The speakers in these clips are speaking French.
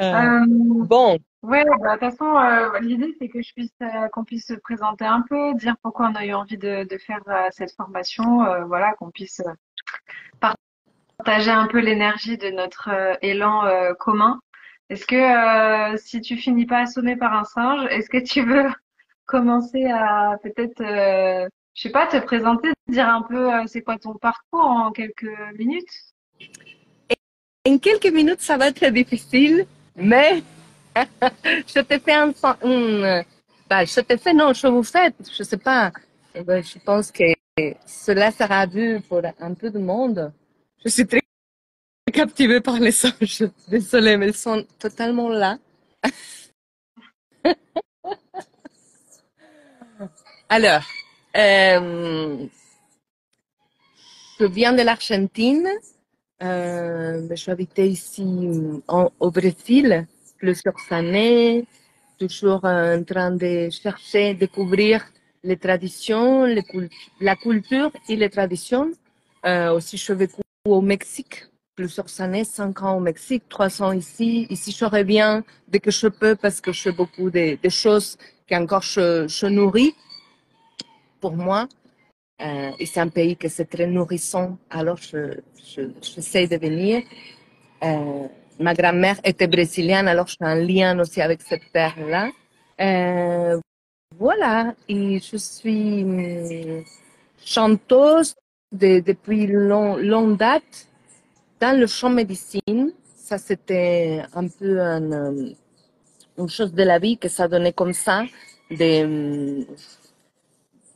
Euh, Euh, bon, ouais, bah, de toute façon, l'idée c'est que qu'on puisse se présenter un peu, dire pourquoi on a eu envie de faire cette formation, voilà, qu'on puisse partager un peu l'énergie de notre élan commun. Est-ce que si tu finis pas assommé par un singe, est-ce que tu veux commencer à peut-être, je sais pas, te présenter, dire un peu c'est quoi ton parcours en quelques minutes? en quelques minutes, ça va être difficile, mais je te fais bah, je te fais, non, je vous fais, je sais pas. Je pense que cela sera vu pour un peu de monde. Je suis très captivée par les singes. Désolée, mais ils sont totalement là. Alors, euh, je viens de l'Argentine. Je habitais ici au Brésil plusieurs années, toujours en train de chercher, découvrir les traditions, la culture et les traditions. Aussi, je vécu au Mexique plusieurs années, 5 ans au Mexique, 3 ans ici. Ici, je reviens dès que je peux parce que je fais beaucoup de choses qui encore je nourris pour moi. Et c'est un pays que c'est très nourrissant, alors j'essaie de venir. Euh, Ma grand-mère était brésilienne, alors j'ai un lien aussi avec cette terre-là. Euh, voilà, et je suis chanteuse depuis longue date dans le chant médecine. Ça, c'était un peu une chose de la vie que ça donnait comme ça, de,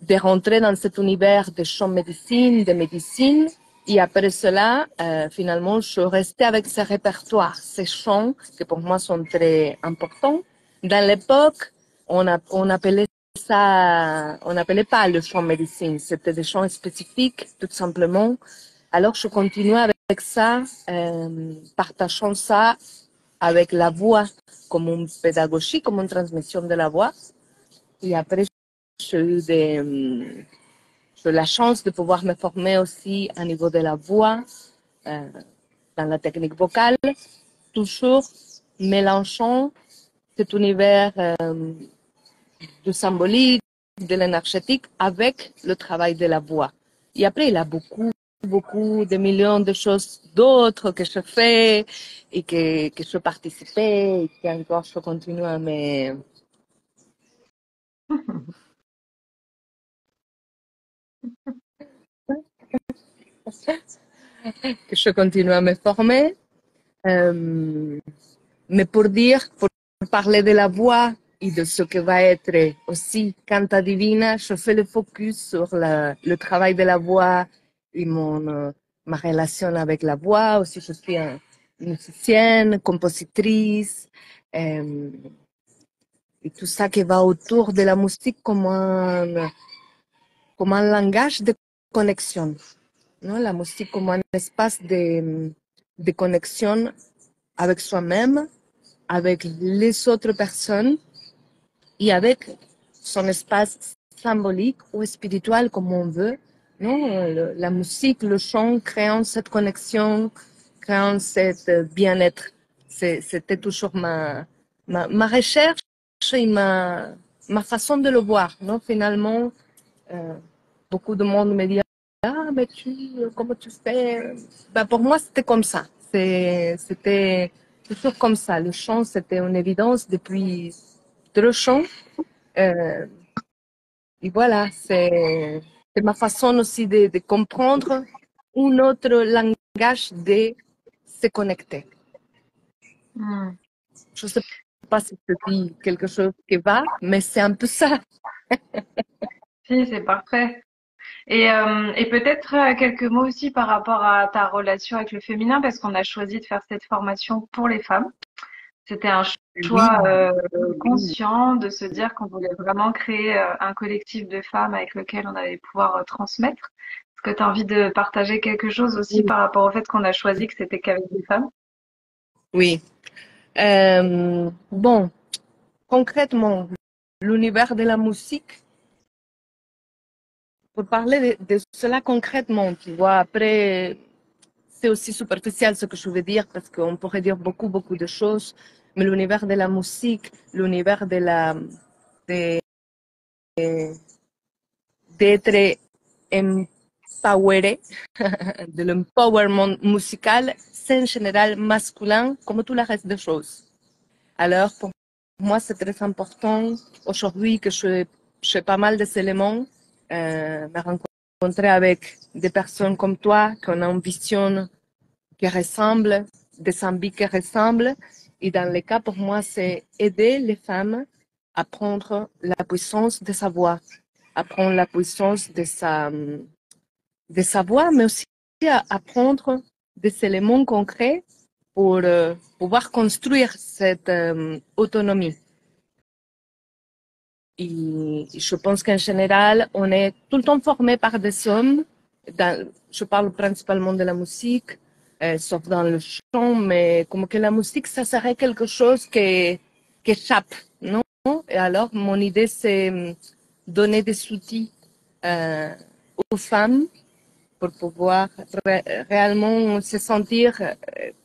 de rentrer dans cet univers de chant médecine, de médecine. Et après cela, finalement, je restais avec ce répertoire, ces chants qui pour moi sont très importants. Dans l'époque, on appelait pas le chant médecine, c'était des chants spécifiques, tout simplement. Alors, je continuais avec ça, partageant ça avec la voix comme une pédagogie, comme une transmission de la voix. Et après, j'ai eu j'ai la chance de pouvoir me former aussi à niveau de la voix, euh, dans la technique vocale, toujours mélangeant cet univers du symbolique, de l'énergétique avec le travail de la voix. Et après, il y a beaucoup de millions de choses d'autres que je fais et que je participais et que encore je continue que je continue à me former. Euh, Mais pour parler de la voix et de ce que va être aussi Canta Divina, je fais le focus sur le travail de la voix et ma relation avec la voix. Aussi, je suis musicienne, compositrice, euh, et tout ça qui va autour de la musique comme un langage de connexion. Non? La musique comme un espace de connexion avec soi-même, avec les autres personnes et avec son espace symbolique ou spirituel comme on veut. Non, la musique, le chant créant cette connexion, créant cet bien-être. C'était toujours ma recherche et ma façon de le voir. Non, finalement, euh, beaucoup de monde me dit ah mais comment tu fais? Ben, pour moi c'était comme ça. C'était toujours comme ça. Le chant c'était une évidence depuis trop chant. Euh, et voilà, c'est ma façon aussi de comprendre un autre langage de se connecter. Hmm. Je ne sais pas si je dis quelque chose qui va, mais c'est un peu ça. Si, c'est parfait. Et peut-être quelques mots aussi par rapport à ta relation avec le féminin, parce qu'on a choisi de faire cette formation pour les femmes. C'était un Oui, choix conscient de se dire qu'on voulait vraiment créer un collectif de femmes avec lequel on allait pouvoir transmettre. Est-ce que tu as envie de partager quelque chose aussi par rapport au fait qu'on a choisi que c'était qu'avec des femmes? oui. Bon, concrètement, l'univers de la musique, pour parler de cela concrètement, tu vois, après, c'est aussi superficiel ce que je veux dire parce qu'on pourrait dire beaucoup de choses, mais l'univers de la musique, l'univers de, d'être empoweré, de l'empowerment musical, c'est en général masculin, comme tout le reste des choses. Alors, pour moi, c'est très important aujourd'hui que je fais pas mal des éléments, me rencontrer avec des personnes comme toi, qui ont une vision qui ressemble, des envies qui ressemblent. Et dans le cas, pour moi, c'est aider les femmes à prendre la puissance de sa voix, à prendre la puissance de sa voix, mais aussi à apprendre des éléments concrets pour pouvoir construire cette autonomie. Et je pense qu'en général, on est tout le temps formé par des hommes. Je parle principalement de la musique, sauf dans le chant, mais comme que la musique, ça serait quelque chose qui échappe, non? Et alors, mon idée, c'est donner des outils aux femmes pour pouvoir réellement se sentir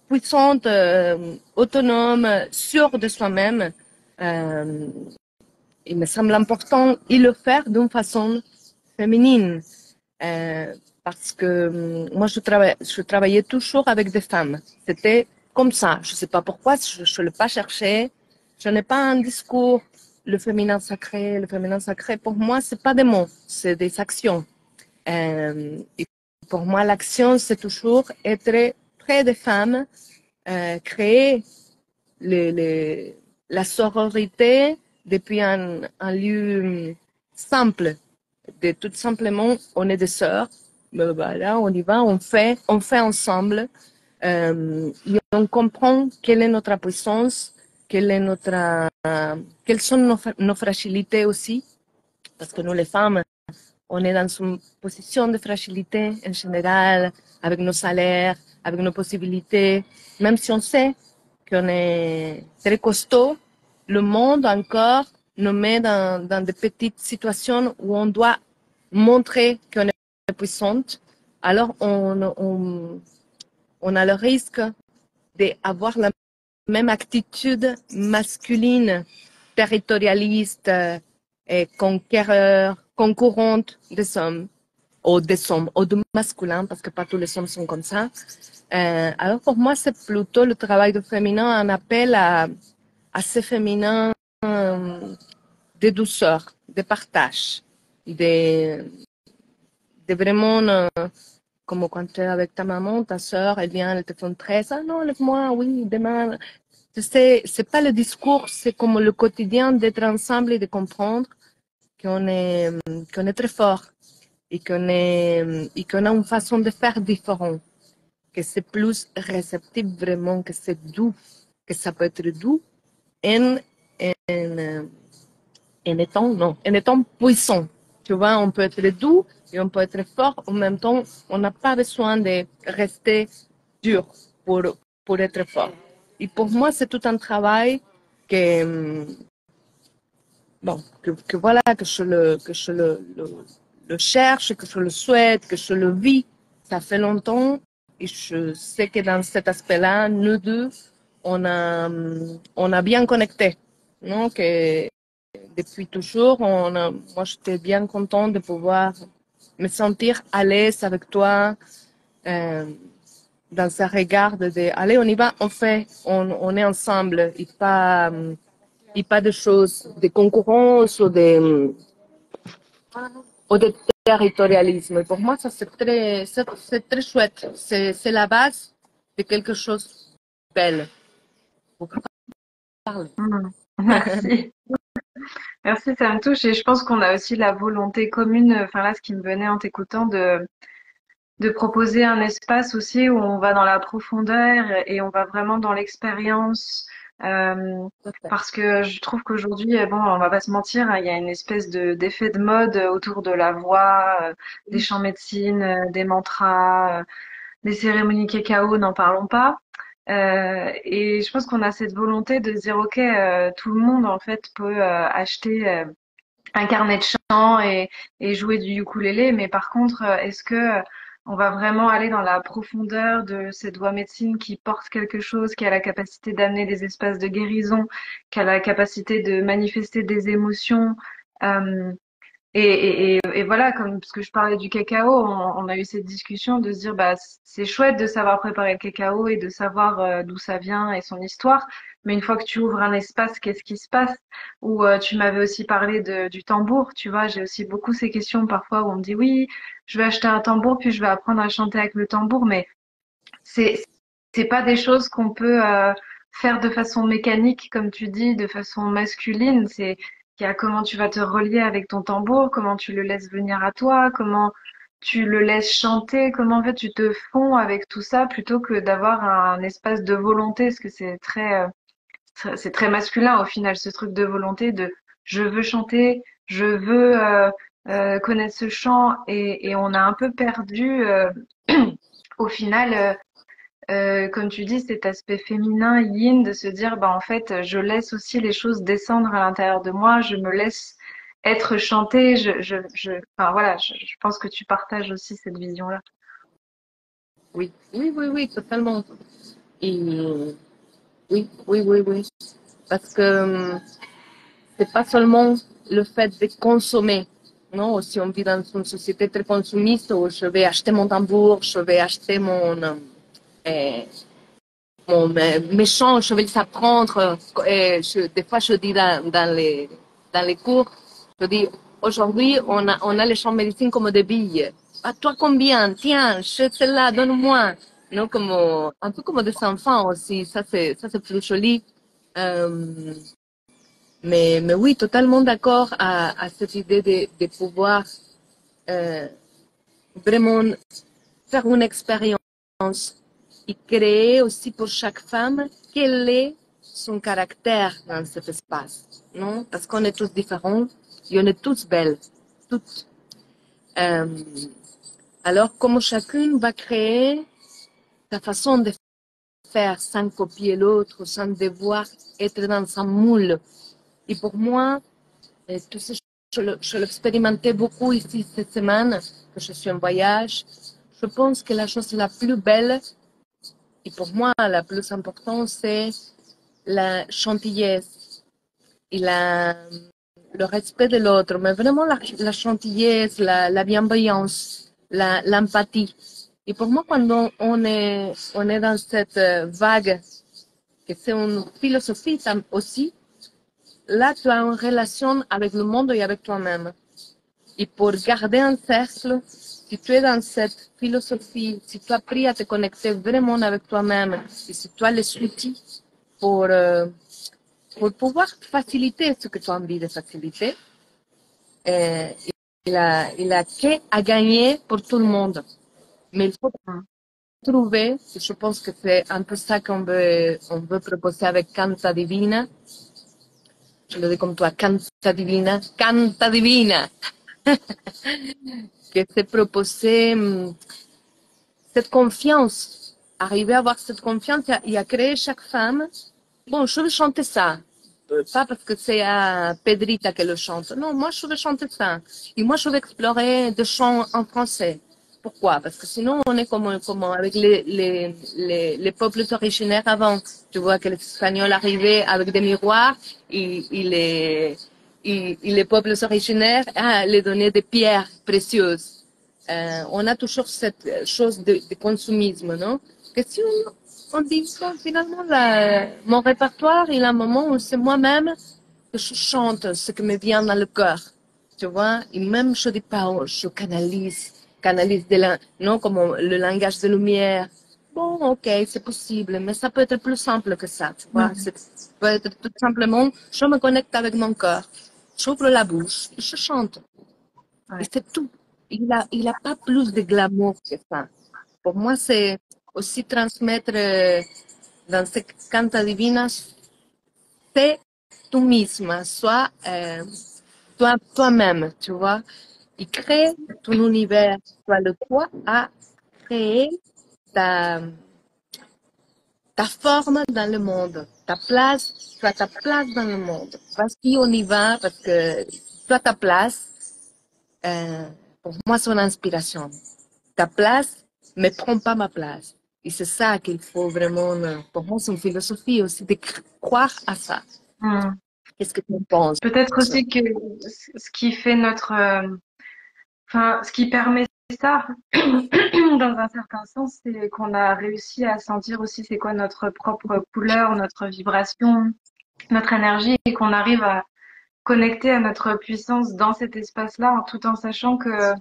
puissante, autonome, sûre de soi-même. Il me semble important de le faire d'une façon féminine. Parce que moi, je travaillais toujours avec des femmes. C'était comme ça. Je ne sais pas pourquoi, je ne l'ai pas cherché. Je n'ai pas un discours. Le féminin sacré, pour moi, c'est pas des mots, c'est des actions. Et pour moi, l'action, c'est toujours être près des femmes, créer la sororité depuis un lieu simple, de tout simplement, on est des sœurs, ben voilà, on y va, on fait ensemble, et on comprend quelle est notre puissance, quelles sont nos fragilités aussi, parce que nous les femmes, on est dans une position de fragilité en général, avec nos salaires, avec nos possibilités, même si on sait qu'on est très costaud, le monde encore nous met dans des petites situations où on doit montrer qu'on est puissante. Alors, on a le risque d'avoir la même attitude masculine, territorialiste et conquéreur, concurrente des hommes, ou du masculin, parce que pas tous les hommes sont comme ça. Alors pour moi, c'est plutôt le travail de féminin, un appel à ce féminin de douceur, de partage, de vraiment, comme quand tu es avec ta maman, ta soeur, elle vient, elle te fait une tresse, ah non, lève-moi, oui, demain. C'est pas le discours, c'est comme le quotidien d'être ensemble et de comprendre qu'on est très fort et qu'on a une façon de faire différente, que c'est plus réceptif vraiment, que c'est doux, que ça peut être doux en, en, en étant puissant. Tu vois, on peut être doux et on peut être fort. En même temps, on n'a pas besoin de rester dur pour être fort. Et pour moi, c'est tout un travail que, bon, que voilà, que je le cherche, que je le souhaite, que je le vis. Ça fait longtemps et je sais que dans cet aspect-là, nous deux, on a bien connecté. Non? Que depuis toujours, moi, j'étais bien contente de pouvoir me sentir à l'aise avec toi, dans ce regard allez, on y va, on est ensemble, et pas de choses, de concurrence ou de territorialisme. Et pour moi, ça, c'est très chouette. C'est la base de quelque chose de belle. Faut pas parler. Merci. Merci, ça me touche et je pense qu'on a aussi la volonté commune, enfin là, ce qui me venait en t'écoutant, de proposer un espace aussi où on va dans la profondeur et on va vraiment dans l'expérience. Parce que je trouve qu'aujourd'hui, bon, on va pas se mentir, hein, il y a une espèce d'effet de mode autour de la voix, des chants médecine, des mantras, des cérémonies cacao, n'en parlons pas. Et je pense qu'on a cette volonté de dire, ok, tout le monde en fait peut acheter un carnet de chant et jouer du ukulélé, mais par contre, est-ce que on va vraiment aller dans la profondeur de cette voix médecine qui porte quelque chose, qui a la capacité d'amener des espaces de guérison, qui a la capacité de manifester des émotions. Euh, et voilà, comme parce que je parlais du cacao, on a eu cette discussion de se dire bah c'est chouette de savoir préparer le cacao et de savoir d'où ça vient et son histoire, mais une fois que tu ouvres un espace, qu'est-ce qui se passe? Ou tu m'avais aussi parlé du tambour, tu vois, j'ai aussi beaucoup ces questions parfois où on me dit oui, je vais acheter un tambour puis je vais apprendre à chanter avec le tambour, mais c'est c'est pas des choses qu'on peut faire de façon mécanique, comme tu dis, de façon masculine. C'est il y a comment tu vas te relier avec ton tambour, comment tu le laisses venir à toi, comment tu le laisses chanter, comment en fait tu te fonds avec tout ça plutôt que d'avoir un espace de volonté, parce que c'est très masculin au final ce truc de volonté de je veux chanter, je veux connaître ce chant et on a un peu perdu au final. Comme tu dis, cet aspect féminin, yin, de se dire, bah en fait, je laisse aussi les choses descendre à l'intérieur de moi, je me laisse être chantée, enfin voilà, je pense que tu partages aussi cette vision-là. Oui, oui, oui, oui, totalement. Et oui, oui, oui, oui. Parce que c'est pas seulement le fait de consommer. Non, si on vit dans une société très consumiste où je vais acheter mon tambour, je vais acheter euh, mes chants, je vais les apprendre. Des fois, je dis dans les cours, je dis, aujourd'hui, on a les chants médecine comme des billes. À toi combien? Tiens, je celle-là, donne-moi. Non, comme, un peu comme des enfants aussi. Ça, c'est plus joli. Euh, mais oui, totalement d'accord à cette idée de pouvoir euh, vraiment faire une expérience et créer aussi pour chaque femme quel est son caractère dans cet espace, non? Parce qu'on est tous différents et on est tous belles, toutes. Euh, alors, comment chacune va créer sa façon de faire sans copier l'autre, sans devoir être dans un moule. Et pour moi, tout ça, je l'expérimentais beaucoup ici cette semaine, que je suis en voyage. Je pense que la chose la plus belle, et pour moi la plus importante, c'est la gentillesse et le respect de l'autre, mais vraiment la gentillesse, la bienveillance, l'empathie. Et pour moi, quand on est dans cette vague, que c'est une philosophie aussi, là, tu as une relation avec le monde et avec toi-même. Et pour garder un cercle, si tu es dans cette philosophie, si tu as appris à te connecter vraiment avec toi-même, et si tu as les outils pour, euh, pour pouvoir faciliter ce que tu as envie de faciliter, euh, il a que à gagner pour tout le monde. Mais il faut trouver, et je pense que c'est un peu ça on veut proposer avec Canta Divina. Je le dis comme toi, Canta Divina, que c'est proposer cette confiance, arriver à avoir cette confiance et à créer chaque femme. Bon, je veux chanter ça. Pas parce que c'est à Pedrita qu'elle le chante. Non, moi, je veux chanter ça. Et moi, je veux explorer des chants en français. Pourquoi? Parce que sinon, on est comme avec les peuples originaires avant. Tu vois que les Espagnols arrivaient avec des miroirs et les peuples originaires les donnaient des pierres précieuses. On a toujours cette chose de consumisme, non? Que si on dit ça, finalement, mon répertoire, il a un moment où c'est moi-même que je chante ce qui me vient dans le cœur, tu vois? Et même, je dis pas, oh, je canalise non, comme le langage de lumière. Bon, ok, c'est possible, mais ça peut être plus simple que ça, tu vois? Ça peut être tout simplement, je me connecte avec mon cœur, j'ouvre la bouche, et je chante. Et Ouais. c'est tout. Il a pas plus de glamour que ça. Pour moi, c'est aussi transmettre dans ce canta divina, c'est toi-même, soit toi-même, tu vois. Et crée ton univers, soit le toi à créer ta, ta forme dans le monde, ta place, soit ta place dans le monde. Vas-y, on y va, parce que soit ta place, pour moi, c'est une inspiration. ta place, mais prends pas ma place. Et c'est ça qu'il faut vraiment, pour moi, c'est une philosophie aussi de croire à ça. Hmm. Qu'est-ce que tu en penses? Peut-être aussi que ce qui fait enfin, ce qui permet ça, dans un certain sens, c'est qu'on a réussi à sentir aussi c'est quoi notre propre couleur, notre vibration, notre énergie, et qu'on arrive à connecter à notre puissance dans cet espace-là, tout en sachant que,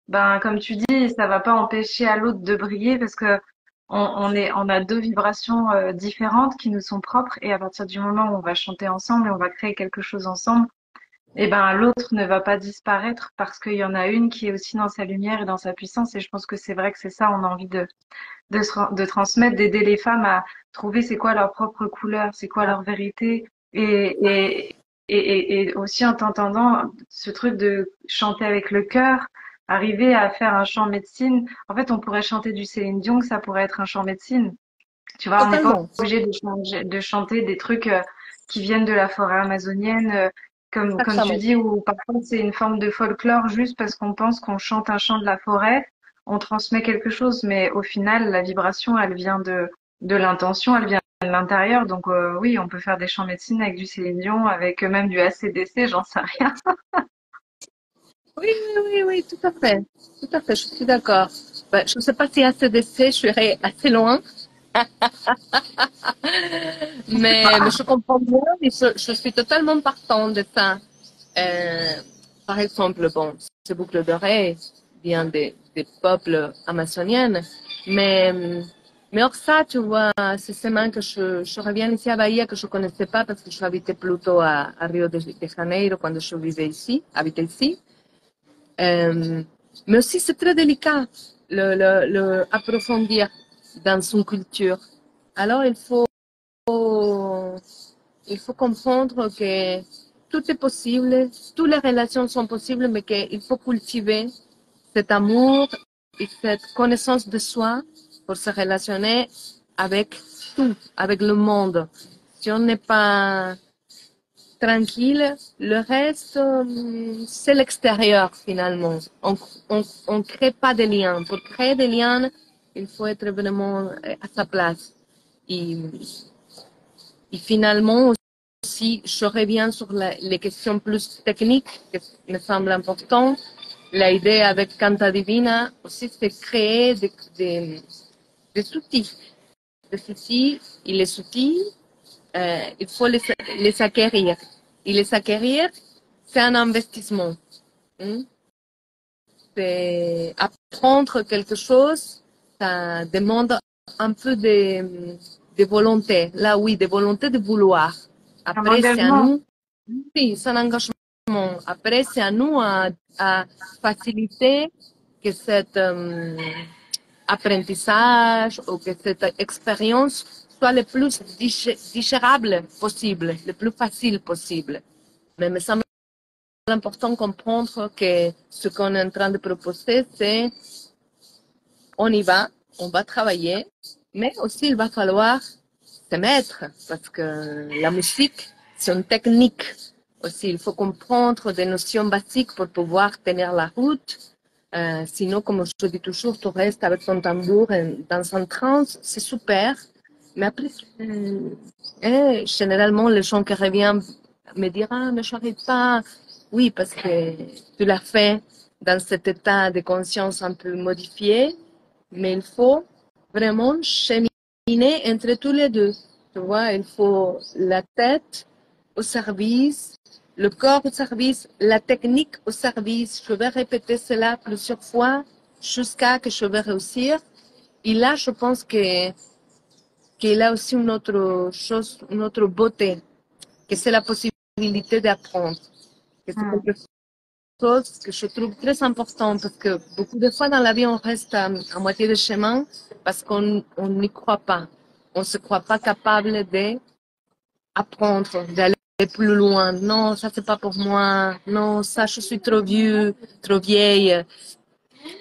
ben, comme tu dis, ça va pas empêcher à l'autre de briller parce que on a deux vibrations différentes qui nous sont propres, et à partir du moment où on va chanter ensemble et on va créer quelque chose ensemble, et ben l'autre ne va pas disparaître parce qu'il y en a une qui est aussi dans sa lumière et dans sa puissance. Et je pense que c'est vrai que c'est ça, on a envie de transmettre, d'aider les femmes à trouver c'est quoi leur propre couleur, c'est quoi leur vérité. Et aussi en t'entendant, ce truc de chanter avec le cœur, arriver à faire un chant médecine. En fait, on pourrait chanter du Céline Dion, ça pourrait être un chant médecine. Tu vois, on n'est pas Totalement. obligé de chanter des trucs qui viennent de la forêt amazonienne, comme tu Exactement. dis, ou parfois c'est une forme de folklore juste parce qu'on pense qu'on chante un chant de la forêt, on transmet quelque chose, mais au final, la vibration, elle vient de l'intention, elle vient de l'intérieur. Donc oui, on peut faire des chants médecine avec du Céline Dion, avec même du AC/DC, j'en sais rien. Oui, oui, oui, oui, tout à fait. Tout à fait, je suis d'accord. Ben, je ne sais pas si ACDC, je serais assez loin, mais je comprends bien et je suis totalement partant de ça. Euh, Par exemple, bon, ces boucles d'oreilles viennent des peuples amazoniens, mais hors ça, tu vois, c'est semaine que je reviens ici à Bahia que je connaissais pas parce que je habitais plutôt à Rio de Janeiro quand je vivais ici, habitais ici. Euh, mais aussi, c'est très délicat le approfondir dans son culture. Alors, il faut comprendre que tout est possible, toutes les relations sont possibles, mais qu'il faut cultiver cet amour et cette connaissance de soi pour se relationner avec tout, avec le monde. Si on n'est pas tranquille, le reste, c'est l'extérieur finalement. On crée pas de liens. Pour créer des liens, il faut être vraiment à sa place. Et, et finalement, si je reviens sur les questions plus techniques, qui me semblent importantes, l'idée avec Canta Divina aussi, c'est créer des outils. Des outils, et les outils, il faut les acquérir. Et les acquérir, c'est un investissement. Hein. C'est apprendre quelque chose, ça demande un peu de volonté. Là, oui, de volonté de vouloir. Un Après, c'est à engagement. nous, oui, c'est un engagement. Après, c'est à nous à faciliter que cet apprentissage ou que cette expérience soit le plus digérable possible, le plus facile possible. Mais il me semble important de comprendre que ce qu'on est en train de proposer, c'est on y va, on va travailler, mais aussi il va falloir se mettre parce que la musique, c'est une technique aussi. Il faut comprendre des notions basiques pour pouvoir tenir la route. Sinon, comme je dis toujours, tu restes avec ton tambour dans un trance, c'est super. Mais après, généralement, les gens qui reviennent me diront, ah, mais je n'arrive pas. Oui, parce que tu l'as fait dans cet état de conscience un peu modifié, mais il faut vraiment cheminer entre tous les deux. Tu vois, il faut la tête au service, le corps au service, la technique au service. Je vais répéter cela plusieurs fois jusqu'à que je vais réussir. Et là, je pense qu'il a aussi une autre chose, une autre beauté, que c'est la possibilité d'apprendre. Que c'est Hmm. quelque chose que je trouve très important parce que beaucoup de fois dans la vie, on reste à moitié de chemin parce qu'on n'y croit pas. On ne se croit pas capable d'apprendre, d'aller plus loin. Non, ça c'est pas pour moi. Non, ça je suis trop vieux, trop vieille.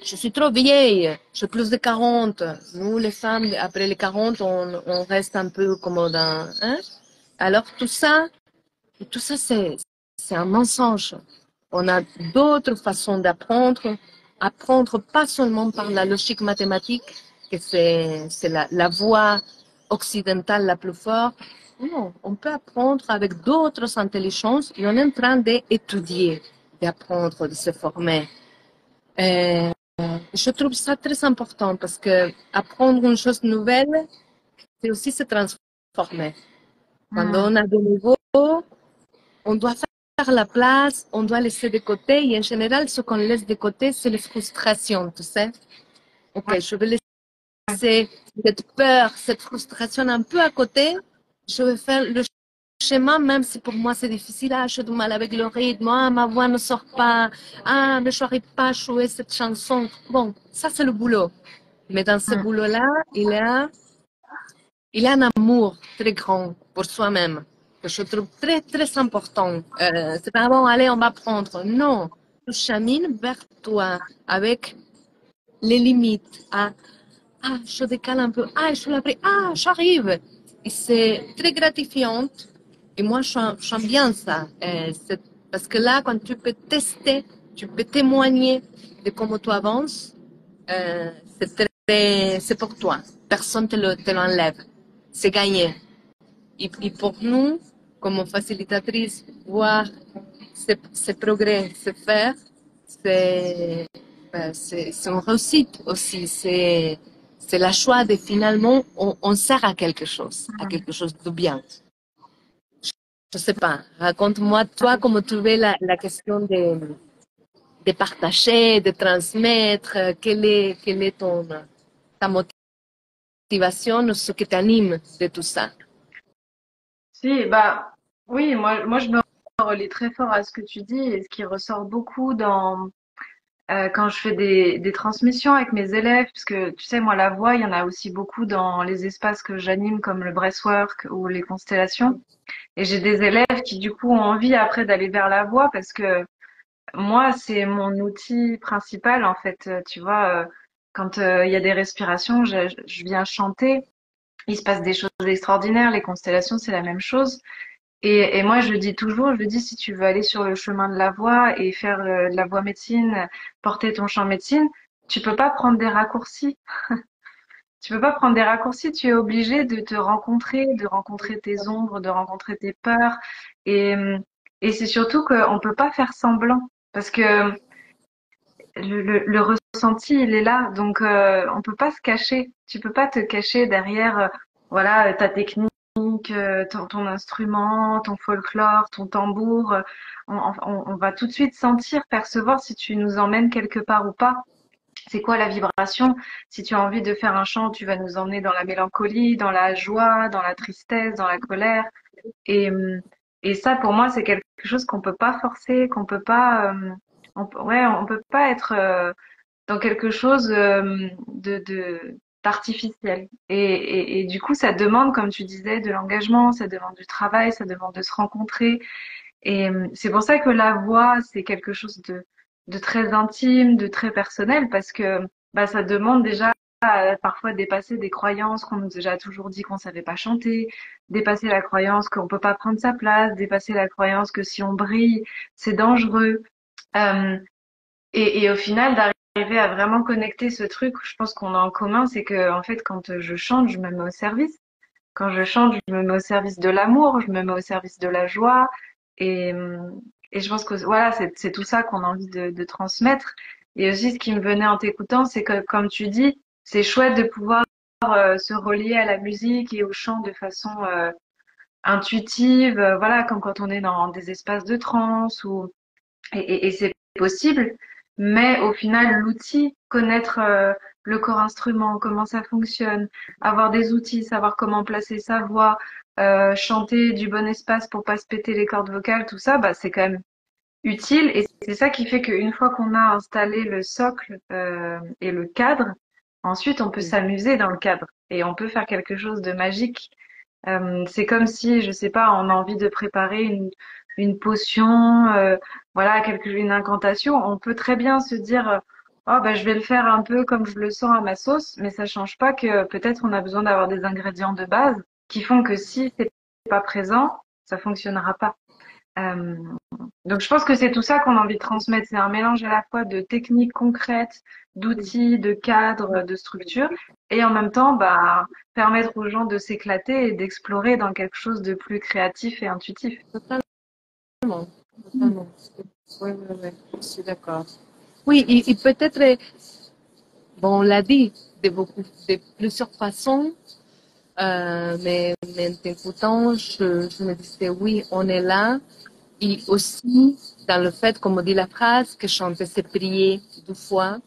Je suis trop vieille. J'ai plus de 40. Nous, les femmes, après les 40, on reste un peu comme dans, hein? Alors tout ça c'est un mensonge. On a d'autres façons d'apprendre apprendre pas seulement par la logique mathématique, que c'est la voie occidentale la plus forte. Non, on peut apprendre avec d'autres intelligences et on est en train d'étudier, d'apprendre, de se former. Euh, je trouve ça très important parce que apprendre une chose nouvelle, c'est aussi se transformer. Quand on a de nouveau, on doit faire la place, on doit laisser de côté. Et en général, ce qu'on laisse de côté, c'est les frustrations, tu sais. Ok, je vais laisser cette peur, cette frustration un peu à côté. Je vais faire le chemin, même si pour moi c'est difficile. Ah, j'ai du mal avec le rythme. Ah, ma voix ne sort pas. Ah, mais je n'arrive pas à jouer cette chanson. Bon, ça c'est le boulot. Mais dans ce boulot-là, il y a un amour très grand pour soi-même que je trouve très, très important. C'est pas bon, allez, on va prendre. Non, tu chemines vers toi avec les limites. Ah, je décale un peu. Ah, je l'ai ah, j'arrive. Et c'est très gratifiant. Et moi, j'aime bien ça. Parce que là, quand tu peux tester, tu peux témoigner de comment tu avances, c'est pour toi. Personne te l'enlève. C'est gagné. Et pour nous, comme facilitatrice, voir ces progrès se faire, c'est une réussite aussi. C'est la choix de finalement, on sert à quelque chose de bien. Je sais pas. Raconte-moi, toi, comment tu vis la question de partager, de transmettre. Quelle est ta motivation, ce qui t'anime de tout ça? Si, bah oui, moi je me relie très fort à ce que tu dis et ce qui ressort beaucoup dans quand je fais des transmissions avec mes élèves, parce que tu sais, moi la voix, il y en a aussi beaucoup dans les espaces que j'anime comme le breathwork ou les constellations. Et j'ai des élèves qui du coup ont envie après d'aller vers la voix parce que moi c'est mon outil principal en fait. Tu vois, quand il y a des respirations, je viens chanter. Il se passe des choses extraordinaires. Les constellations, c'est la même chose. Et moi, je dis toujours, je dis, si tu veux aller sur le chemin de la voix et faire de la voix médecine, porter ton champ médecine, tu peux pas prendre des raccourcis. Tu peux pas prendre des raccourcis. Tu es obligé de rencontrer tes ombres, de rencontrer tes peurs. Et, et c'est surtout qu'on peut pas faire semblant parce que le ressenti, il est là. Donc, on peut pas se cacher. Tu peux pas te cacher derrière, voilà, ta technique, ton instrument, ton folklore, ton tambour. On va tout de suite sentir, percevoir si tu nous emmènes quelque part ou pas. C'est quoi la vibration? Si tu as envie de faire un chant, tu vas nous emmener dans la mélancolie, dans la joie, dans la tristesse, dans la colère. Et, et ça, pour moi, c'est quelque chose qu'on peut pas forcer, qu'on peut pas, ouais, on peut pas être dans quelque chose d'artificiel. Et du coup, ça demande, comme tu disais, de l'engagement, ça demande du travail, ça demande de se rencontrer. Et c'est pour ça que la voix, c'est quelque chose de très intime, de très personnel, parce que bah, ça demande déjà parfois dépasser des croyances qu'on nous a déjà toujours dit qu'on savait pas chanter, dépasser la croyance qu'on peut pas prendre sa place, dépasser la croyance que si on brille, c'est dangereux. Euh, et au final, d'arriver à vraiment connecter ce truc, je pense qu'on a en commun, c'est que en fait, quand je chante, je me mets au service. Quand je chante, je me mets au service de l'amour, je me mets au service de la joie. Et, et je pense que voilà, c'est tout ça qu'on a envie de transmettre. Et aussi, ce qui me venait en t'écoutant, c'est que, comme tu dis, c'est chouette de pouvoir se relier à la musique et au chant de façon intuitive. Voilà, comme quand on est dans des espaces de trance ou et c'est possible, mais au final, l'outil, connaître le corps instrument, comment ça fonctionne, avoir des outils, savoir comment placer sa voix, chanter du bon espace pour pas se péter les cordes vocales, tout ça, bah, c'est quand même utile. Et c'est ça qui fait qu'une fois qu'on a installé le socle et le cadre, ensuite on peut s'amuser dans le cadre et on peut faire quelque chose de magique. C'est comme si, je sais pas, on a envie de préparer une potion, voilà, une incantation. On peut très bien se dire, oh bah je vais le faire un peu comme je le sens à ma sauce, mais ça change pas que peut-être on a besoin d'avoir des ingrédients de base qui font que si c'est pas présent, ça fonctionnera pas. Euh, donc je pense que c'est tout ça qu'on a envie de transmettre. C'est un mélange à la fois de techniques concrètes, d'outils, de cadres, de structures, et en même temps, bah, permettre aux gens de s'éclater et d'explorer dans quelque chose de plus créatif et intuitif. Totalement, totalement. Oui, oui, oui, je suis d'accord. Oui, et peut-être, bon, on l'a dit de plusieurs façons, mais en t'écoutant, je me disais, oui, on est là. Et aussi, dans le fait, comme on dit la phrase, que chanter, c'est prier 2 fois.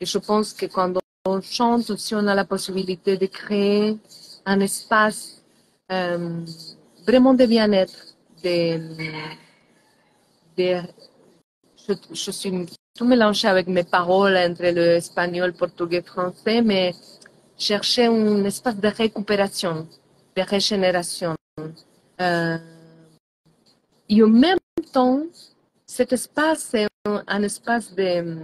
Et je pense que quand on chante aussi, on a la possibilité de créer un espace euh, vraiment de bien-être, de, je suis tout mélangée avec mes paroles entre le espagnol, portugais, français, mais chercher un espace de récupération, de régénération. Euh, et en même temps, cet espace est un espace de,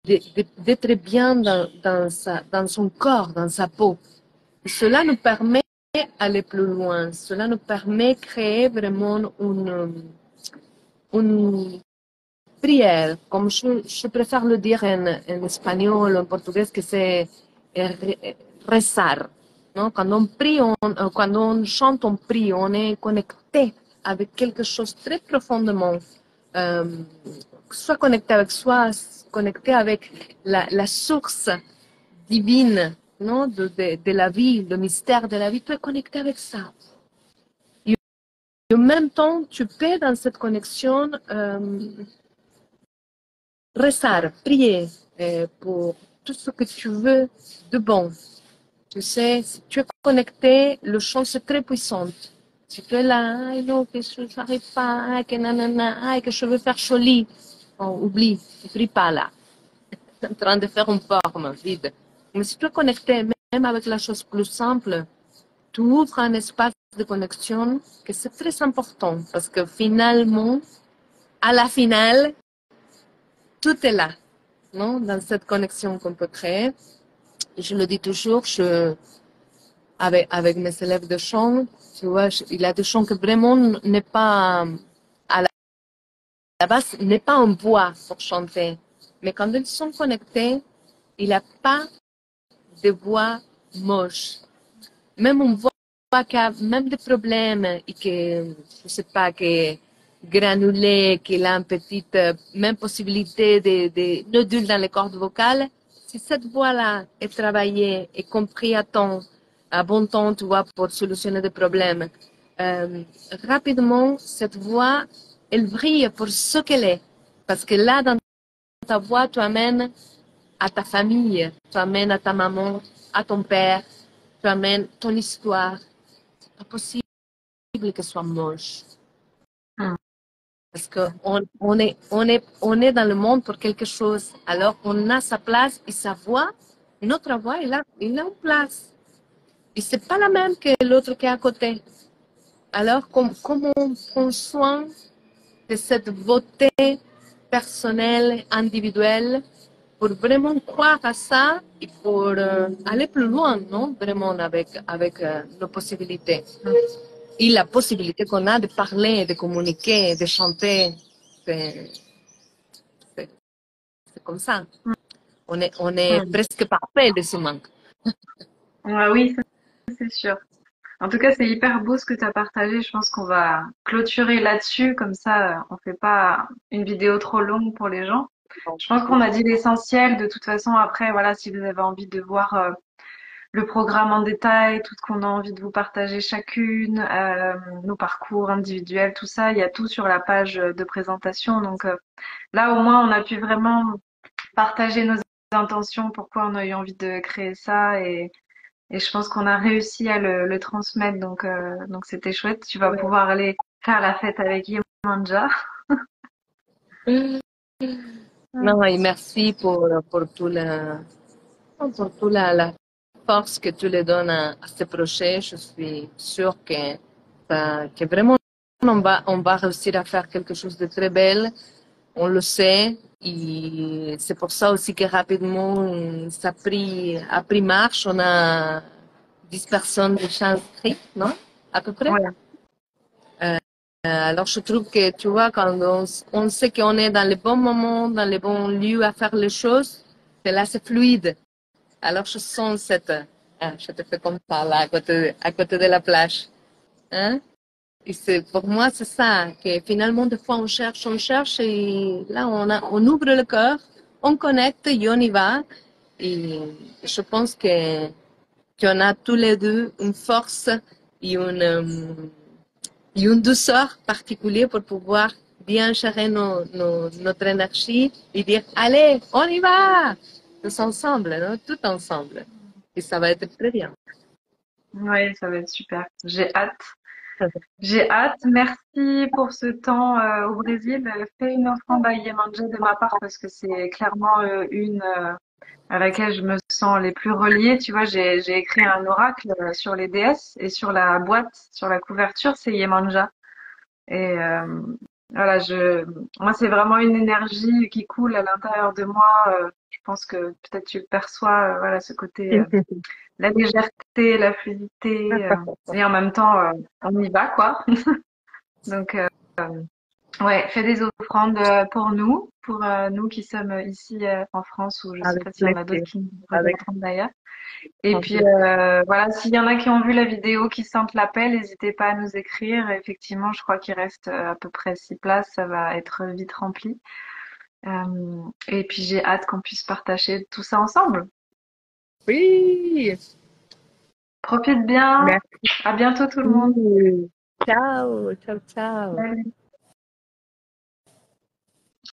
d'être bien dans son corps, dans sa peau. Et cela nous permet d'aller plus loin. Cela nous permet de créer vraiment une prière, comme je préfère le dire en espagnol, en portugais, que c'est rezar. Non? Quand on prie, quand on chante, on prie, on est connecté avec quelque chose très profondément, soit connecté avec soi, connecté avec la source divine, non? De la vie, le mystère de la vie, tu es connecté avec ça. Et en même temps, tu peux, dans cette connexion, rezar, prier pour tout ce que tu veux de bon. Tu sais, si tu es connecté, le chant c'est très puissant. Si tu es là, ah, non, que je n'arrive pas, ah, que nanana, ah, que je veux faire joli. Oh, oublie, ne prie pas là. Tu es en train de faire une forme vide. Mais si tu es connecté, même avec la chose plus simple, tu ouvres un espace de connexion que c'est très important parce que finalement, à la finale, tout est là, non? Dans cette connexion qu'on peut créer. Je le dis toujours, avec mes élèves de chant, tu vois, il y a des chants que vraiment n'est pas, à la base, n'est pas en voix pour chanter. Mais quand ils sont connectés, il n'y a pas de voix moche. Même une voix qui a même des problèmes et que, je sais pas, qui est granulée, qu'il a une petite, même possibilité de nodules dans les cordes vocales, si cette voix-là est travaillée et comprise à temps, à bon temps, tu vois, pour solutionner des problèmes, rapidement, cette voix, elle brille pour ce qu'elle est. Parce que là, dans ta voix, tu amènes à ta famille, tu amènes à ta maman, à ton père, tu amènes ton histoire. C'est pas possible que ce soit moche. Hmm. Parce qu'on est dans le monde pour quelque chose. Alors, on a sa place et sa voix, notre voix, il a une place. Et c'est pas la même que l'autre qui est à côté. Alors, comment on prend soin de cette beauté personnelle, individuelle, pour vraiment croire à ça et pour aller plus loin, non? Vraiment avec nos possibilités. Et la possibilité qu'on a de parler, de communiquer, de chanter, c'est c'est- c'est comme ça. On est Hmm. presque parfait de ce manque. Ouais, oui, ça, c'est sûr. En tout cas, c'est hyper beau ce que tu as partagé. Je pense qu'on va clôturer là-dessus. Comme ça, on fait pas une vidéo trop longue pour les gens. Je pense qu'on a dit l'essentiel. De toute façon, après, voilà, si vous avez envie de voir le programme en détail, tout ce qu'on a envie de vous partager chacune, nos parcours individuels, tout ça, il y a tout sur la page de présentation. Donc là, au moins, on a pu vraiment partager nos intentions, pourquoi on a eu envie de créer ça et je pense qu'on a réussi à le transmettre. Donc c'était chouette. Tu vas pouvoir aller faire la fête avec Yemanja. Non, et merci pour toute la force que tu le donnes à ce projet. Je suis sûre que vraiment on va réussir à faire quelque chose de très belle. On le sait. Et c'est pour ça aussi que rapidement, a pris marche. On a 10 personnes déjà inscrites, non? À peu près. Ouais. Alors, je trouve que, tu vois, quand on sait qu'on est dans les bons moments, dans les bons lieux à faire les choses, que là, c'est fluide. Alors, je sens cette, je te fais comme ça, là, à côté de la plage. Hein? Et c'est, pour moi, c'est ça, que finalement, des fois, on cherche, et là, on ouvre le cœur, on connecte et on y va. Et je pense qu'on a tous les deux une force et une douceur particulière pour pouvoir bien gérer notre énergie et dire, allez, on y va! Tous ensemble, non? Tout ensemble. Et ça va être très bien. Oui, ça va être super. J'ai hâte. J'ai hâte. Merci pour ce temps au Brésil. Fais une offrande à Yemanja de ma part parce que c'est clairement une à laquelle je me sens les plus reliée. Tu vois, j'ai écrit un oracle sur les déesses et sur la boîte, sur la couverture, c'est Yemanja. Et voilà, moi, c'est vraiment une énergie qui coule à l'intérieur de moi. Je pense que peut-être tu le perçois, voilà, ce côté, la légèreté, la fluidité, et en même temps, on y va, quoi. Donc, ouais, fais des offrandes pour nous qui sommes ici en France, ou je sais Avec pas s'il y en a d'autres plaisir. qui nous Avec regarderont d'ailleurs. Et grand puis plaisir. voilà, s'il y en a qui ont vu la vidéo, qui sentent l'appel, n'hésitez pas à nous écrire. Effectivement, je crois qu'il reste à peu près 6 places, ça va être vite rempli. Et puis j'ai hâte qu'on puisse partager tout ça ensemble. Oui, Profite bien. merci. À bientôt tout le monde. Ciao, ciao, ciao. Salut.